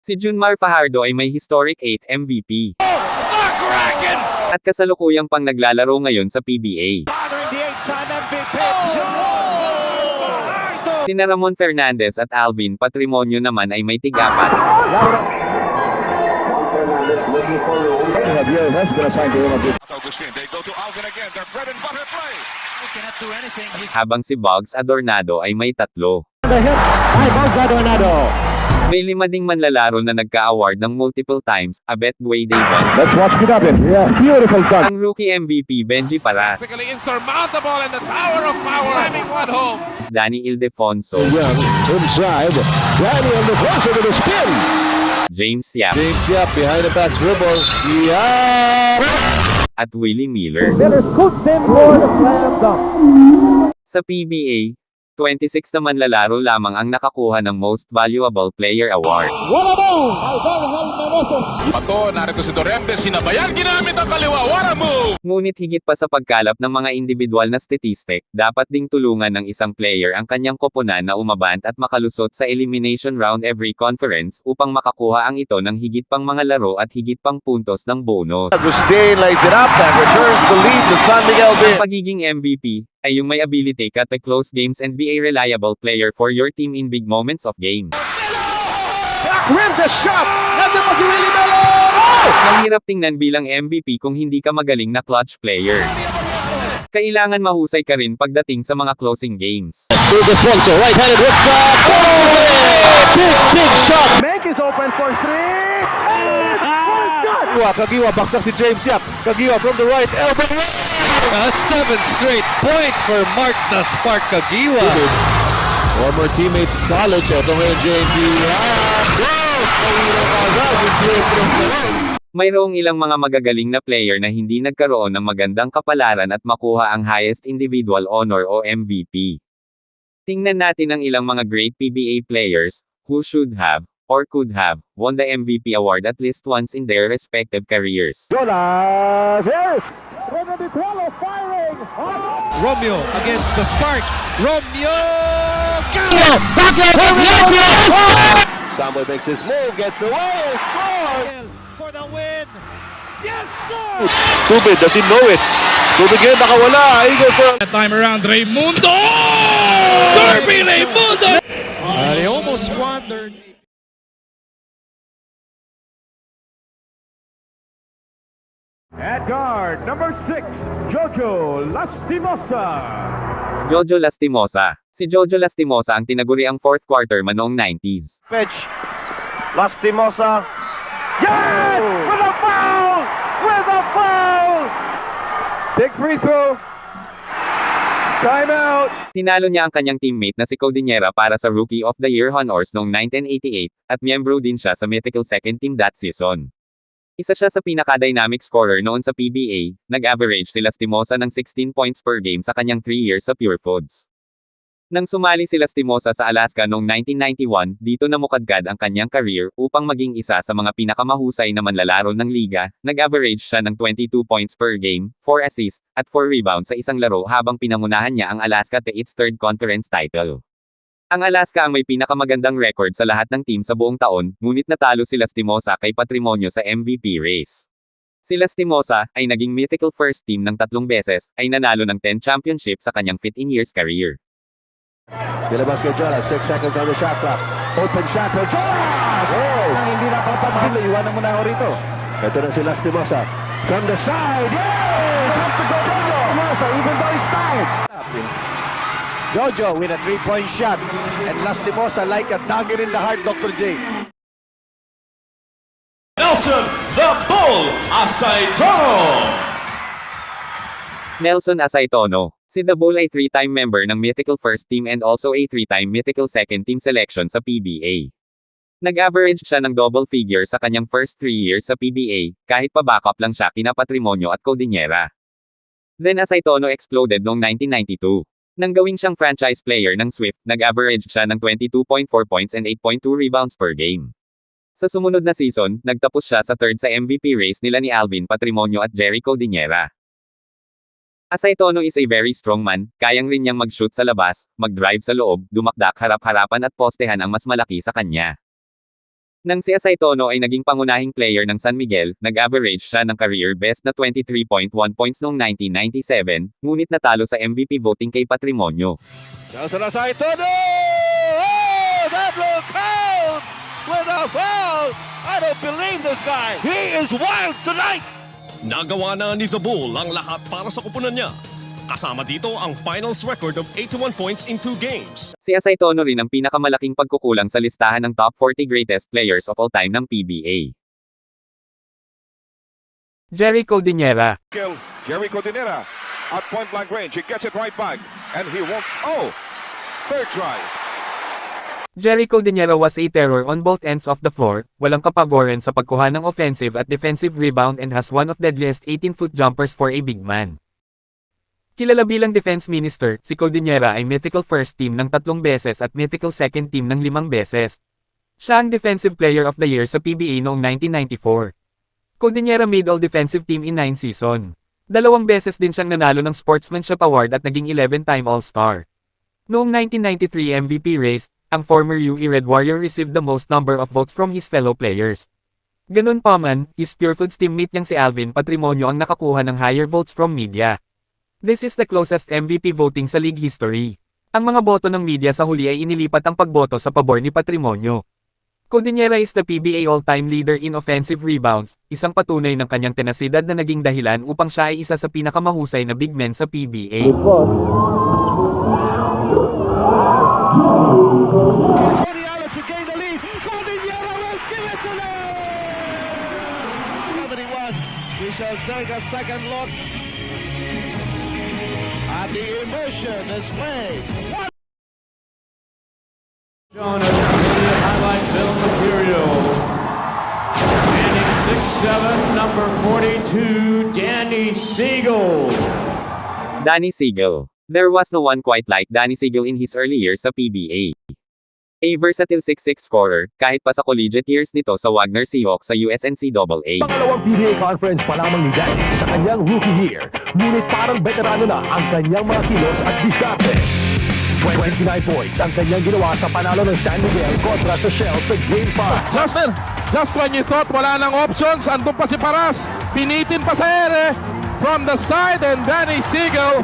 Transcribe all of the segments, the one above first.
Si Junmar Fajardo ay may historic 8th MVP. At kasalukuyang pang naglalaro ngayon sa PBA. Sina Ramon Fernandez at Alvin Patrimonio naman ay may tig-apat. Habang si Bugs Adornado ay may 3. May 5 ding manlalaro na nagka-award ng multiple times, Abet Guay David. Let's watch it happen. Yeah, beautiful shot. Ang rookie MVP Benji Paras. Insurmountable in the tower of power. Climbing one home. Danny Ildefonso. Young inside. Danny on the cross over the spin. James Yap. James Yap behind the pass dribble. Yeah. At Willie Miller. Miller scoots in for the slam dunk. Sa PBA, 26 na manlalaro lamang ang nakakuha ng Most Valuable Player Award. What a move! Alvarez Meneses. Pato, narito si Dorembe, sinabayan, ginamit ang kaliwa, what a move! Ngunit higit pa sa pagkalap ng mga individual na statistic, dapat ding tulungan ng isang player ang kanyang koponan na umabant at makalusot sa elimination round every conference upang makakuha ang ito ng higit pang mga laro at higit pang puntos ng bonus. Agustin lays it up and returns the lead to San Miguel Ang pagiging MVP ay yung may ability ka to close games and be a reliable player for your team in big moments of games. Rim the shot! Nandiyan pa si Willie Melo! Mahirap tingnan bilang MVP kung hindi ka magaling na clutch player. Kailangan mahusay ka rin pagdating sa mga closing games. Ildefonso, right-handed hook shot! Oh! Big shot! Make is open for 3! Kagiwa, baksak si James Yap. Kagiwa from the right, elbow. A 7th straight point for Mark the Spark Kagiwa. Former teammates in college. Ito ngayon, JNP. Mayroong ilang mga magagaling na player na hindi nagkaroon ng magandang kapalaran at makuha ang highest individual honor o MVP. Tingnan natin ang ilang mga great PBA players, who should have, or could have, won the MVP award at least once in their respective careers. Romeo against the Spark. Romeo! Samuel makes his move, gets away, and scores! For the win. Yes, sir! Tubid, does he know it? Tubid ngayon, nakawala. Eagle for... That time around, Raimundo! Derby Raimundo! He almost squandered. At guard, number 6, Jojo Lastimosa. Jojo Lastimosa. Si Jojo Lastimosa ang tinaguriang fourth quarter man noong 90s. Pitch. Lastimosa. Yes! With a foul! With a foul! Big free throw. Timeout. Tinalo niya ang kanyang teammate na si Codinera para sa Rookie of the Year honors noong 1988, at miyembro din siya sa mythical second team that season. Isa siya sa pinaka-dynamic scorer noon sa PBA, nag-average si Lastimosa ng 16 points per game sa kanyang 3 years sa Pure Foods. Nang sumali si Lastimosa sa Alaska noong 1991, dito namukadkad ang kanyang career upang maging isa sa mga pinakamahusay na manlalaro ng liga, nag-average siya ng 22 points per game, 4 assists, at 4 rebounds sa isang laro habang pinangunahan niya ang Alaska to its third conference title. Ang Alaska ang may pinakamagandang record sa lahat ng team sa buong taon, ngunit natalo si Lastimosa kay Patrimonio sa MVP race. Si Lastimosa ay naging mythical first team ng 3 beses, ay nanalo ng 10 championship sa kanyang 15 years career. Dilabas kay Jonas, 6 seconds on the shot clock. Open shot for Jonas! Oh! Hindi na kapag iwanan mo na ako rito. Ito na si Lastimosa. From the side, yay! Have to go Jojo! Lastimosa, even though he's tired. Jojo with a 3-point shot. And Lastimosa like a dagger in the heart, Dr. J. Nelson, the Bull, Asaitono. Nelson Asaitono. Si The Bull ay 3-time member ng mythical first team and also a 3-time mythical second team selection sa PBA. Nag-average siya ng double figure sa kanyang first 3 years sa PBA, kahit pa backup lang siya kina Patrimonio at Codinera. Then Asaitono exploded noong 1992. Nang gawing siyang franchise player ng Swift, nag-average siya ng 22.4 points and 8.2 rebounds per game. Sa sumunod na season, nagtapos siya sa third sa MVP race nila ni Alvin Patrimonio at Jerry Codinera. Asaitono is a very strong man, kayang rin niyang mag-shoot sa labas, mag-drive sa loob, dumakdak harap-harapan at postehan ang mas malaki sa kanya. Nang si Asaytono ay naging pangunahing player ng San Miguel, nag-average siya ng career best na 23.1 points noong 1997, ngunit natalo sa MVP voting kay Patrimonio. Nelson Asaytono! Oh, that will count with a foul! I don't believe this guy! He is wild tonight! Nagawa na ni The Bull ang lahat para sa kupunan niya. Kasama dito ang finals record of 81 points in 2 games. Si Asaytono rin ang pinakamalaking pagkukulang sa listahan ng top 40 greatest players of all time ng PBA. Jerry Codinera. Kill Jerry Codinera at point blank range. He gets it right back. And he won't. Oh! Third try. Jerry Codinera was a terror on both ends of the floor, walang kapagoran sa pagkuha ng offensive at defensive rebound and has one of the deadliest 18-foot jumpers for a big man. Kilala bilang defense minister, si Codinera ay mythical first team ng 3 beses at mythical second team ng 5 beses. Siya ang Defensive Player of the Year sa PBA noong 1994. Codinera made all defensive team in 9 season. 2 beses din siyang nanalo ng Sportsmanship Award at naging 11-time All-Star. Noong 1993 MVP race, ang former UE Red Warrior received the most number of votes from his fellow players. Ganun pa man, his Pure Foods teammate niyang si Alvin Patrimonio ang nakakuha ng higher votes from media. This is the closest MVP voting sa league history. Ang mga boto ng media sa huli ay inilipat ang pagboto sa pabor ni Patrimonio. Codinera is the PBA all-time leader in offensive rebounds, isang patunay ng kanyang tenasidad na naging dahilan upang siya ay isa sa pinakamahusay na big men sa PBA. Tony Allen to gain the lead. Cordillera will give it to them. 71. We shall take a second look at the emotion display. Jonas, highlight film material. Standing 6'7", number 42, Danny Siegel. Danny Siegel. There was no one quite like Danny Siegel in his early years sa PBA. A versatile 6'6" scorer, kahit pa sa collegiate years nito sa Wagner Seahawks sa USNCAA. Pangalawang PBA conference pa lamang ni Dan sa kanyang rookie year. Ngunit parang veterano na ang kanyang mga kilos at diskarte. 29 points ang kanyang ginawa sa panalo ng San Miguel kontra sa Shell sa Game 5. Justin, just when you thought wala nang options, andun pa si Paras. Pinitin pa sa ere. From the side, and Danny Siegel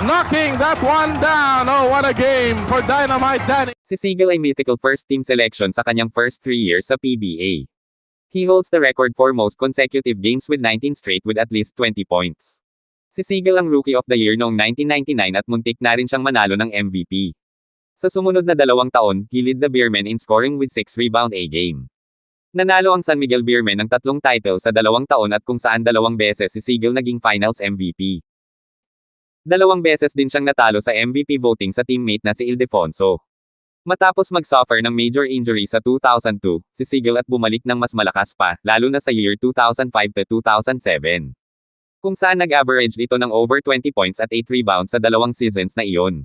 knocking that one down. Oh, what a game for Dynamite Danny. Si Siegel ay mythical first-team selection sa kanyang first 3 years sa PBA. He holds the record for most consecutive games with 19 straight with at least 20 points. Si Siegel ang Rookie of the Year noong 1999 at muntik na rin siyang manalo ng MVP. Sa sumunod na 2 taon, he led the Beermen in scoring with 6 rebound a game. Nanalo ang San Miguel Beermen ng 3 title sa 2 taon at kung saan 2 beses si Siegel naging finals MVP. 2 beses din siyang natalo sa MVP voting sa teammate na si Ildefonso. Matapos mag-suffer ng major injury sa 2002, si Siegel at bumalik ng mas malakas pa, lalo na sa year 2005 to 2007. Kung saan nag-average ito ng over 20 points at 8 rebounds sa 2 seasons na iyon.